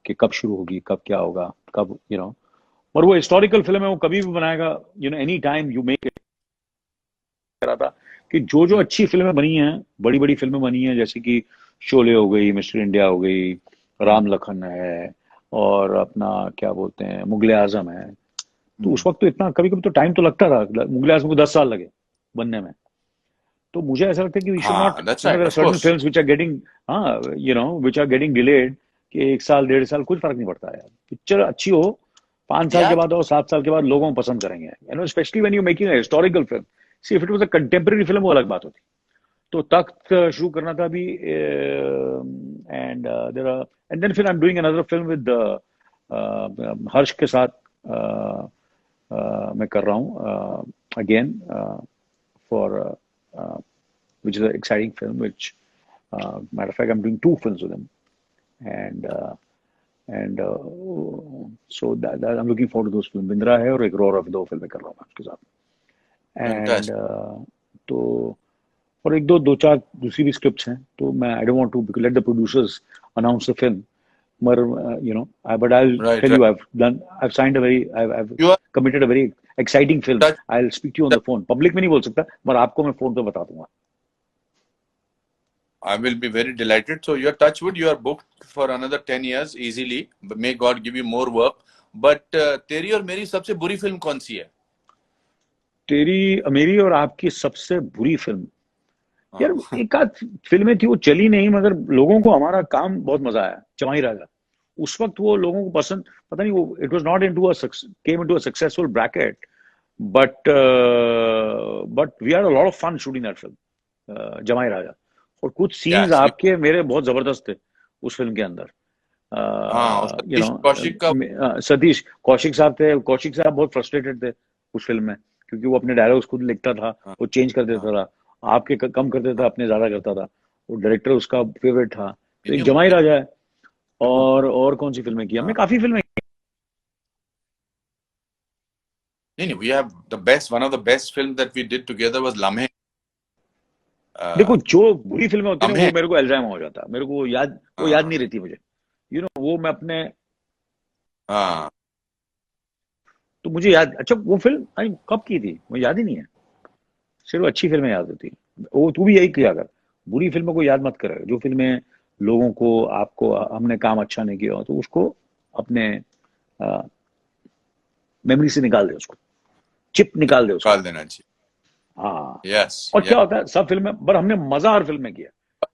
कि कब शुरू होगी, कब क्या होगा, कब, यू नो। और वो हिस्टोरिकल फिल्म है, वो कभी भी बनाएगा, you know, any time you make it. कह रहा था कि जो जो अच्छी फिल्में बनी हैं, बड़ी बड़ी फिल्में बनी हैं, जैसे कि शोले हो गई, मिस्टर इंडिया हो गई, राम लखन है, और अपना क्या बोलते हैं मुगले आजम है, तो उस वक्त तो इतना कभी कभी तो टाइम तो लगता था, मुगले आजम को 10 साल लगे बनने में। तो मुझे ऐसा लगता है कि वी शुड नॉट, हाँ, that's you know, right, there are of certain course. Films which are getting, हाँ, you know, which are getting delayed, कि 1 साल 1.5 साल कुछ फर्क नहीं पड़ता है यार, पिक्चर अच्छी हो 5 साल के Yeah, बाद और 7 साल के बाद लोगों को पसंद करेंगे, you know, specially when you making a historical film. See if it was a contemporary film वो अलग बात होती। तो तख्त शुरू करना था अभी, and there are, and then फिर I am doing another film with Harsh के साथ, मैं कर रहा हूँ again for which is an exciting film, which matter of fact I'm doing 2 films with him, and so that I'm looking forward to those films. Bindra है और एक रॉ 2 फिल्में कर रहा हूँ मैं उसके साथ, एंड fantastic. तो और एक दो चार दूसरी भी स्क्रिप्ट्स हैं, तो मैं I don't want to let the producers announce the film, but you know, but I'll Right, tell right. you, I've signed a very, I've You are committed a very exciting film. touch. I'll speak to you on the phone, public में नहीं बोल सकता, पर आपको मैं फोन पे बता दूंगा। I will be very delighted. So you're touchwood. You are booked for another 10 years easily. But may God give you more work. But तेरी और मेरी सबसे बुरी फिल्म कौन सी है? तेरी मेरी और आपकी सबसे बुरी फिल्म, यार हाँ, एक आध फिल्में थी वो चली नहीं, मगर लोगों को हमारा काम बहुत मजा आया, जवाई राजा। उस वक्त वो लोगों को पसंद, पता नहीं, वो it was not into a came into a successful bracket, but we had a lot of fun shooting that film, Jawai Raja. और कुछ सीन्स yes. आपके मेरे बहुत जबरदस्त थे उस फिल्म के अंदर, हाँ, और यू सतीश कौशिक का नो, सतीश कौशिक साहब थे, कौशिक साहब बहुत फ्रस्ट्रेटेड थे उस फिल्म में, क्योंकि वो अपने डायलॉग्स खुद लिखता था, हाँ, वो चेंज कर हाँ, देता था, आपके कम कर देता था, अपने ज्यादा करता था, वो डायरेक्टर उसका फेवरेट था। तो एक नहीं, जमाई मुझे राजा है, और कौन सी फिल्में की हमने, हाँ, काफी फिल्में। नहीं, we have the best, one of the best films that we did together was Lamhe. देखो, जो बुरी फिल्में होती है ना, वो लम्हे, मेरे को अल्जाइमर हो जाता है, मेरे को वो याद नहीं हाँ, रहती मुझे, यू नो, वो मैं अपने, हाँ, तो मुझे याद, अच्छा वो फिल्म कब की थी मुझे याद ही नहीं है, सिर्फ अच्छी फिल्में याद होती हैं। वो तू भी यही किया कर, बुरी फिल्मों को याद मत कर, जो फिल्में लोगों को, आपको, हमने काम अच्छा नहीं किया हो तो उसको अपने मेमोरी से निकाल दे, उसको चिप निकाल दे उसका। निकाल देना चाहिए। हाँ। यस, और क्या यस। होता है, सब फिल्में, पर हमने मजा हर फिल्म में किया,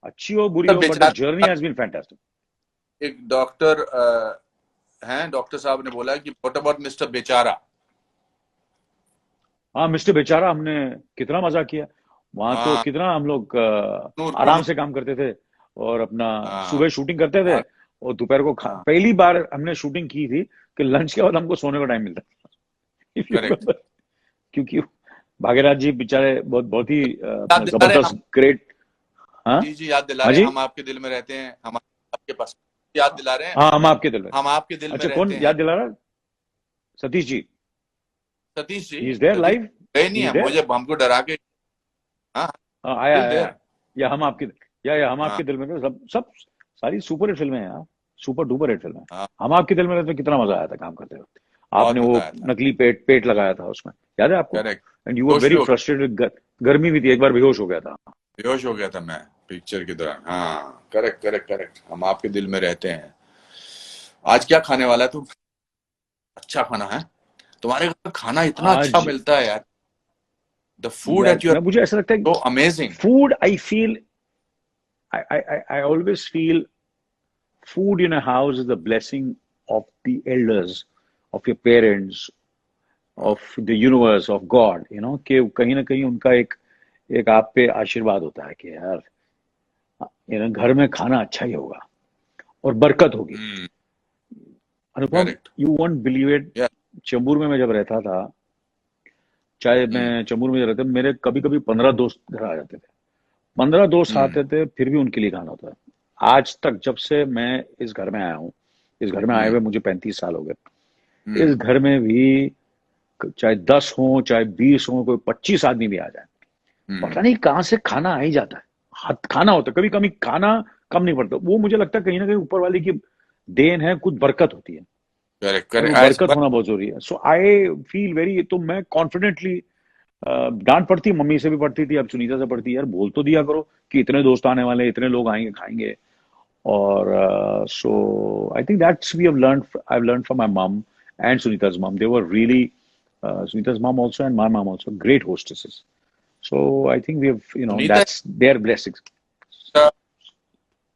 अच्छी हो बुरी तब हो, बट द जर्नी बेचारा हैज बीन फैंटास्टिक। एक डॉक्टर हैं, डॉक्टर साहब ने बोला कि व्हाट अबाउट मिस्टर बेचारा। हाँ, मिस्टर बेचारा हमने कितना मजा किया वहां, तो हाँ, कितना हम लोग नूर आराम कुल्लू, से काम करते थे, और अपना हाँ, सुबह शूटिंग करते थे, हाँ, और दोपहर को हाँ, पहली बार हमने शूटिंग की थी कि लंच के बाद हमको सोने का टाइम मिलता था। If you correct. remember, क्योंकि भाग्यराज जी बेचारे बहुत बहुत ही याद दिला रहे हैं हम, जबरदस्त ग्रेट। हाँ। जी जी, याद दिला हाँ रहे हैं, जी। हम आपके दिल में रहते हैं, हम आपके पास, याद दिला रहे हैं, हाँ, हम आपके दिल में। हम आपके दिल में अच्छा, रहते कौन हैं। याद दिला रहा है? Satish ji. Satish ji, he is there Satish live. गए नहीं ही इज है, देयर। मुझे हमको डरा के। हाँ, हाँ, आया स्टिल आया आया। देयर। या हम आपके, या हम हाँ, आपके दिल में थे, सब सब सारी सुपर हिट फिल्में हैं यार, सुपर डुपर हिट फिल्में। हाँ, हम आपके दिल में रहते, कितना मजा आया था काम करते वक्त। बहुत आपने मजा वो आया था। नकली पेट पेट लगाया था उसमें, याद है आपको? करेक्ट। एंड यू वर बेहोश भी वेरी हो, फ्रस्ट्रेटेड, गर्मी भी थी, एक बार बेहोश हो गया था। बेहोश हो गया था मैं पिक्चर के दौरान। हाँ, करेक्ट करेक्ट करेक्ट, हम आपके दिल में रहते हैं। आज क्या खाने वाला है तू? अच्छा खाना है तुम्हारे घर का, खाना इतना अच्छा आज मिलता है यार। द फूड यार, एट योर मैं, मुझे ऐसा लगता है, so amazing. Food, I feel, I always feel food in a house is the blessing of the elders, of your parents, of the universe, of God, you know, कि कहीं ना कहीं उनका एक आप पे आशीर्वाद होता है कि यार, you know, घर में खाना अच्छा ही होगा और बरकत होगी। Anupam, correct. you won't believe it, Chembur में मैं जब रहता था, चाहे मैं चेंबूर में रहता, मेरे कभी कभी 15 दोस्त घर आ जाते थे। 15 दोस्त आते थे, फिर भी उनके लिए खाना होता है। आज तक जब से मैं इस घर में आया हूँ, इस घर में आए हुए मुझे 35 साल हो गए, इस घर में भी चाहे 10 हो चाहे 20 हो, कोई 25 आदमी भी आ जाए, पता नहीं कहाँ से खाना आ ही जाता है। खाना होता है, कभी कभी खाना कम नहीं पड़ता। वो मुझे लगता है कहीं ना कहीं ऊपर वाले की देन है, कुछ बरकत होती है, करेक्ट और वो करेक्ट। बरकत होना बहुत जरूरी है। सो आई फील वेरी, तो मैं कॉन्फिडेंटली, डांट पड़ती मम्मी से भी पड़ती थी, अब सुनीता से पड़ती है, यार बोल तो दिया करो कि इतने दोस्त आने वाले, इतने लोग आएंगे खाएंगे। और so I think that's we have learned, I have learned from my mom and Sunita's mom. They were really, Sunita's mom also and my mom also, great hostesses. So I think we have, Sunita that's their blessings.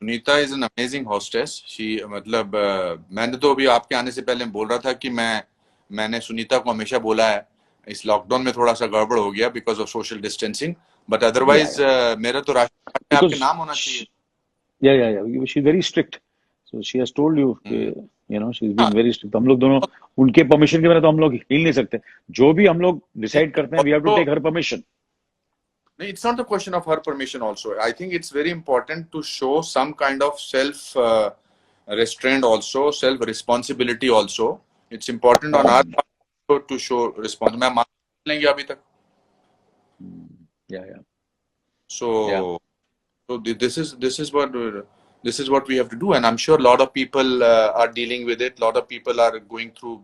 Sunita is an amazing hostess. She मतलब मैंने तो अभी आपके आने से पहले बोल रहा था कि मैंने सुनीता को हमेशा बोला है, इस लॉकडाउन में थोड़ा सा गड़बड़ हो गया because of social distancing, but Yeah, otherwise yeah. मेरा तो राशन कार्ड में आपके Because नाम होना चाहिए। yeah. She's very strict. So she has told you, hmm, she's हाँ, been very strict. हम लोग दोनों, उनके परमिशन के बिना तो हम लोग हिल नहीं सकते। जो भी हम लोग डिसाइड करते हैं, we have to also take her permission. it's not the question of her permission also. I think it's very important to show some kind of self restraint also, self responsibility also. It's important on our part to show response. मैं मान लेंगे अभी तक। Yeah. So this is what we have to do, and I'm sure a lot of people are dealing with it. A lot of people are going through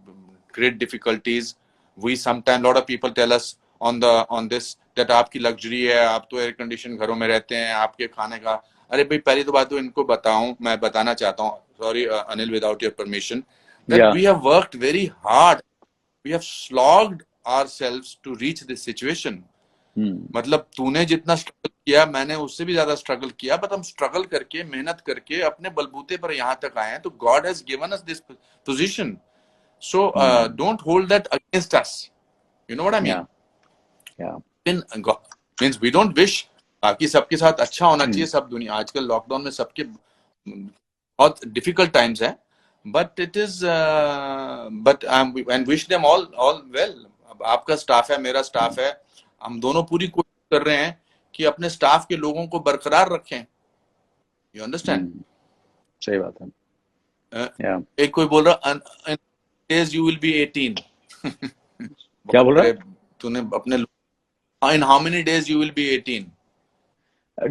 great difficulties. We sometimes, a lot of people tell us on this that आपकी लग्जरी है, आप तो एयर कंडीशन घरों में रहते हैं, आपके खाने का। अरे भाई, पहली तो बात तो इनको बताऊं, मैं बताना चाहता हूँ, sorry Anil, without your permission, that Yeah. we have worked very hard, we have slogged ourselves to reach this situation. मतलब तूने जितना स्ट्रगल किया, मैंने उससे भी ज्यादा स्ट्रगल किया, बट हम स्ट्रगल करके, मेहनत करके अपने बलबूते पर यहाँ तक आए हैं, तो God has given us this position. So don't hold that against us, you know what I mean. Yeah. Means we don't wish बाकी सबके साथ अच्छा होना चाहिए, सब दुनिया आजकल लॉकडाउन में सबके बहुत डिफिकल्ट टाइम्स है, but it is but I and wish them all well. अब आपका स्टाफ है, मेरा स्टाफ है, हम दोनों पूरी कोशिश कर रहे हैं कि अपने स्टाफ के लोगों को बरकरार रखें। You understand? सही बात है। Yeah. एक कोई बोल रहा डेज यू विल बी 18। क्या बोल रहा है? तूने अपने in how many days you will be 18?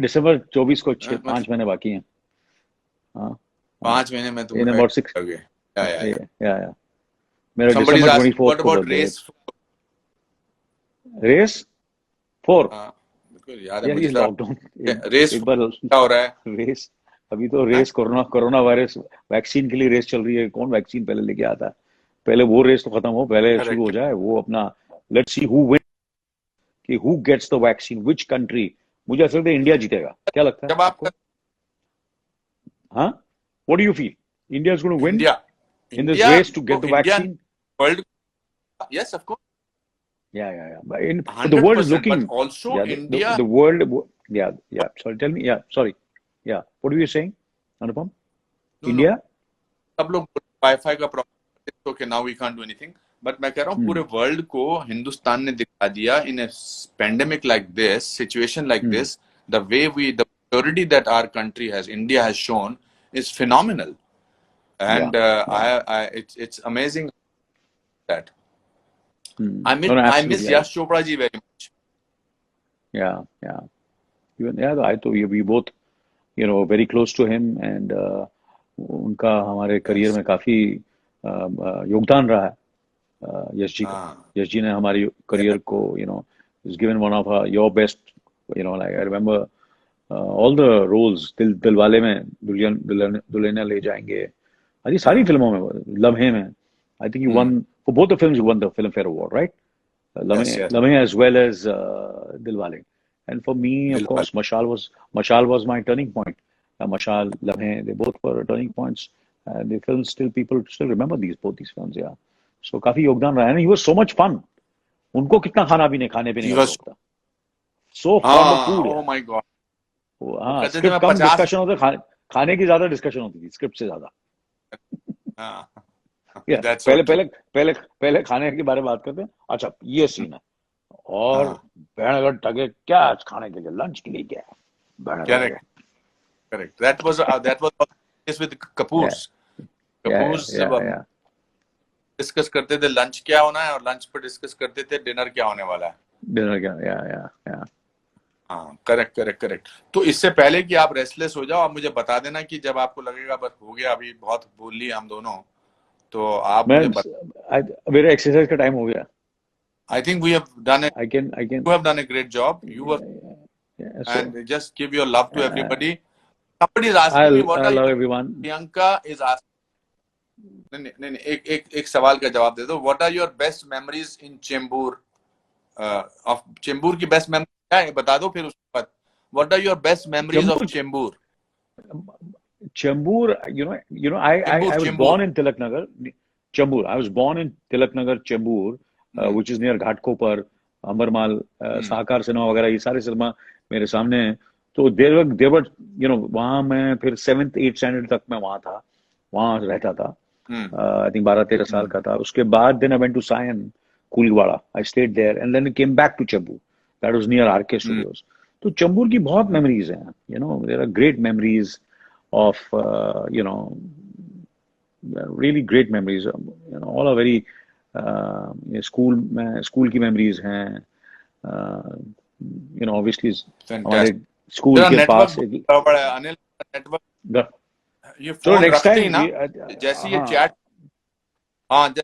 दिसंबर 24 को 5 महीने बाकी हैं। हाँ, 5 महीने में in तुम about 6. Yeah. मेरा Somebody December is asking 24 what को about बर्थडे है। रेस? रेस 4। बिल्कुल याद है यार मुझे। ये लॉकडाउन, रेस एक बार क्या हो रहा है? रेस, अभी तो रेस कोरोना वायरस वैक्सीन के लिए रेस चल रही है। कौन वैक्सीन पहले लेके आता है? पहले वो रेस तो खत्म हो, पहले शुरू हो जाए वो अपना। लेट्स सी हु विन, कि who gets the vaccine, which country. मुझे ऐसा लगता है इंडिया जीतेगा। क्या लगता है जब आप आपको? हाँ, what do you feel? India is going to win in this race to get the vaccine? World, yes, of course, Yeah. But the world is 100%, looking. but also Yeah, India. the world. Yeah. Sorry, tell me. Yeah, sorry. Yeah, what were you saying, Anupam? No, India? सब लोग वाईफाई का problem, okay now we can't do anything, but मैं कह रहा हूँ पूरे वर्ल्ड को हिंदुस्तान ने दिखा दिया इन a pandemic like this, situation like this, the way we, the maturity that our country has, India has shown is phenomenal. And it's amazing that I No, miss absolutely. Yash Chopra ji very much. Yeah. Even I तो we both, very close to him, and उनका हमारे करियर में काफी योगदान रहा है। यश जी का, यश जी ने हमारी करियर को, is given one of your best, like I remember all the roles, Dilwale में दुल्हनिया ले जाएंगे, अजी सारी फिल्मों में, लम्हे में, I think you won for both the films. You won the Filmfare Award, right? Lamhe as well as Dilwale. And for me, of course, Mashal was my turning point. Mashal, Lamhe, they both were turning points. The films people still remember both these films. Yeah. So काफी योगदान रहा है। He was so much fun. उनको कितना खाने पीने का शौक था। So fond of food. Oh my God. हाँ, स्क्रिप्ट कम डिस्कशन होता, खाने की ज्यादा डिस्कशन होती थी स्क्रिप्ट से ज्यादा। That's so पहले true. पहले पहले पहले खाने के बारे में बात करते हैं। अच्छा, ये सीन है। और हाँ, भैन टके क्या आज खाने के लिए, लंच के लिए क्या है, भैन टके। correct, correct. That was also the case with या Kapoor's. या Kapoor's या या डिस्कस करते थे लंच क्या होना है और लंच पर डिस्कस करते थे डिनर क्या होने वाला है। डिनर क्या, या हाँ, करेक्ट करेक्ट करेक्ट। तो इससे पहले कि आप रेस्टलेस हो जाओ, आप मुझे बता देना कि जब आपको लगेगा बस हो गया, अभी बहुत बोल लिए हम दोनों, तो आप मैं मुझे मेरा एक्सरसाइज का टाइम हो गया। I think we have done I can you have done a great job. You were so and just give your love to everybody. Somebody is asking me what I are love you everyone. Priyanka is asking नहीं नहीं नहीं नहीं, एक सवाल का जवाब दे दो। What are your best memories in Chembur of Chembur की बेस्ट मेमोरी क्या है बता दो, फिर उसके बाद what are your best memories of Chembur Chembur. Chembur, I Chembur was Chembur born in Tilaknagar, Chembur. I was born in Tilaknagar, Chembur, which is near Ghatkopar, Ambermal, Sakar cinema वगैरह, ये सारे सिनेमा मेरे सामने हैं। तो देवर वहाँ मैं फिर 7th 8th स्टैंडर्ड तक मैं वहाँ था, वहाँ रहता था। आई थिंक 12-13 साल का था। उसके बाद then I went to Sion, Koliwada. I stayed there and then came back to Chembur, that was near RK studios. तो चेंबूर की बहुत मेमोरीज हैं, there are great memories of really great memories. All are very school की memories हैं। obviously हमारे फैंटास्टिक। स्कूल तेरा के नेटवर्क पास बहुत एक बड़ा है अनिल, नेटवर्क। ये चलो फोन नेक्स्ट रखते ही टाइम ना, ये जैसे ये हाँ चैट, हाँ जब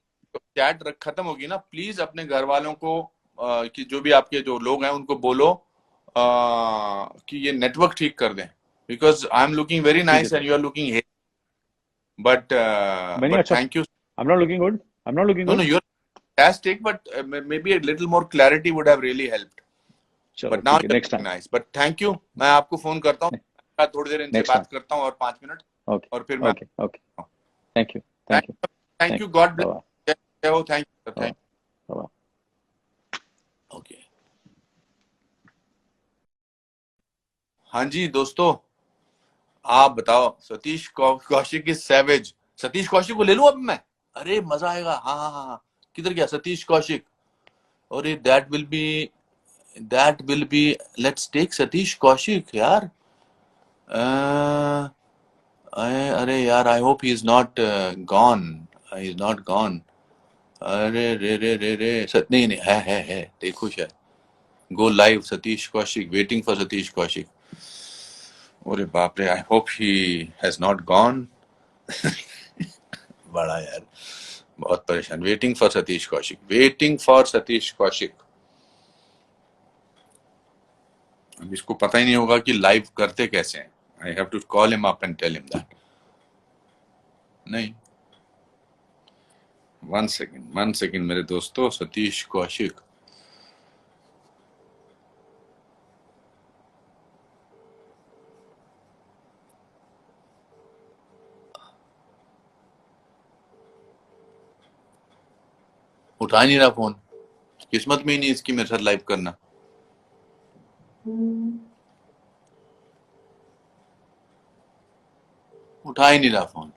चैट खत्म होगी ना, प्लीज अपने घर वालों को कि जो भी आपके जो लोग हैं उनको बोलो कि ये नेटवर्क ठीक कर दें, because I am looking very ठीक है nice and sir. You are looking but मैं नहीं बट अच्छा, thank you. I am not looking good, I am not looking no no good. You are fantastic, but maybe a little more clarity would have really helped, चलो but now ठीक है, you're next looking time, nice, but thank you। मैं आपको फोन करता हूँ, मैं थोड़ी देर इनसे नेक्स्ट टाइम। बात करता हूँ और 5 मिनट, ओके और फिर मैं okay okay, thank you thank thank you thank thank you, you, God bye bye bless. जय हो, thank you bye thank bye. Okay. हाँ जी दोस्तों, आप बताओ। Satish Kaushik is savage. सतीश कौशिक को ले लूं अब मैं? अरे मजा आएगा। हाँ हाँ हाँ हाँ। किधर गया सतीश कौशिक? अरे that will be let's take Satish Kaushik यार। अरे यार, I hope he is not gone, he is not gone. अरे रे रे रे रे नहीं नहीं, है देखो शायद। Go live Satish Kaushik, waiting for Satish Kaushik. अरे बाप रे, आई hope he has not gone. बड़ा यार, बहुत परेशान। Waiting for Satish Kaushik, waiting for Satish Kaushik. अब इसको पता ही नहीं होगा कि लाइव करते कैसे हैं। I have to call him up and tell him that. नहीं, 1 सेकेंड मेरे दोस्तों। सतीश कौशिक, उठा नहीं रहा फोन। किस्मत में ही नहीं इसकी मेरे साथ लाइव करना। उठा ही नहीं रहा फोन,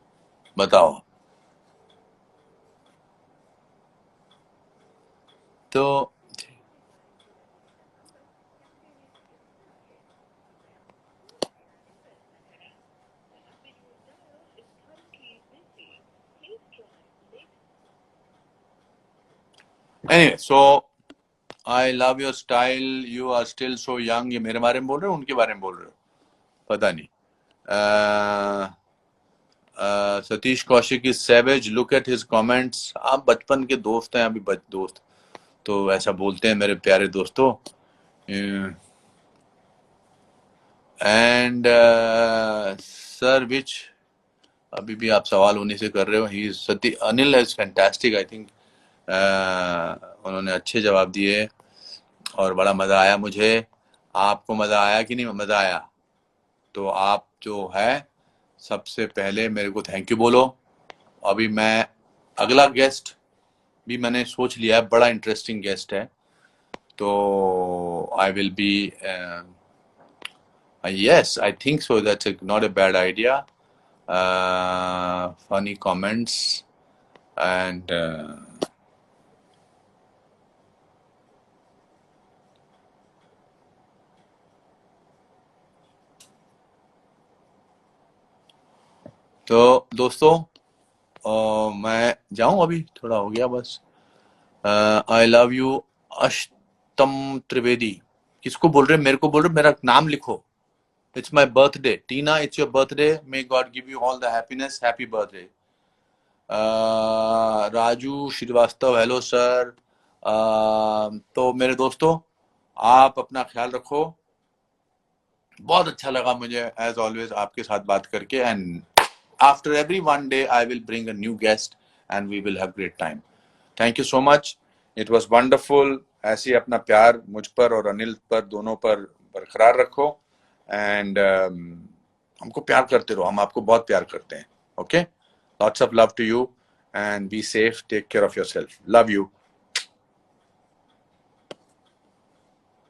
बताओ। तो anyway, so I love your style, you are still so young. ये मेरे बारे में बोल रहे हो, उनके बारे में बोल रहे हो, पता नहीं। Satish Kaushik is savage, look at his comments. आप बचपन के दोस्त हैं, अभी दोस्त तो ऐसा बोलते हैं मेरे प्यारे दोस्तों। एंड सर विच, अभी भी आप सवाल उन्हीं से कर रहे हो। ही सती Anil is fantastic, I think उन्होंने अच्छे जवाब दिए और बड़ा मजा आया मुझे। आपको मजा आया कि नहीं? मजा आया तो आप जो है सबसे पहले मेरे को थैंक यू बोलो। अभी मैं अगला गेस्ट भी मैंने सोच लिया है, बड़ा इंटरेस्टिंग गेस्ट है, तो I will be yes, I think so. That's not a bad idea. Funny comments. and तो दोस्तों मैं जाऊं, अभी थोड़ा हो गया बस। आई लव यू अष्टम त्रिवेदी। किसको बोल रहे, मेरे को बोल रहे, मेरा नाम लिखो। It's my birthday Tina, it's your birthday, may God give you all the happiness, happy birthday. Raju Srivastava, hello sir. तो मेरे दोस्तों, आप अपना ख्याल रखो। बहुत अच्छा लगा मुझे एज ऑलवेज आपके साथ बात करके, and after every one day I will bring a new guest and we will have great time. Thank you so much, it was wonderful. ऐसे ही अपना प्यार मुझ पर और अनिल पर, दोनों पर बरकरार रखो, एंड हमको प्यार करते रहो, हम आपको बहुत प्यार करते हैं। Okay, lots of love to you and be safe, take care of yourself, love you.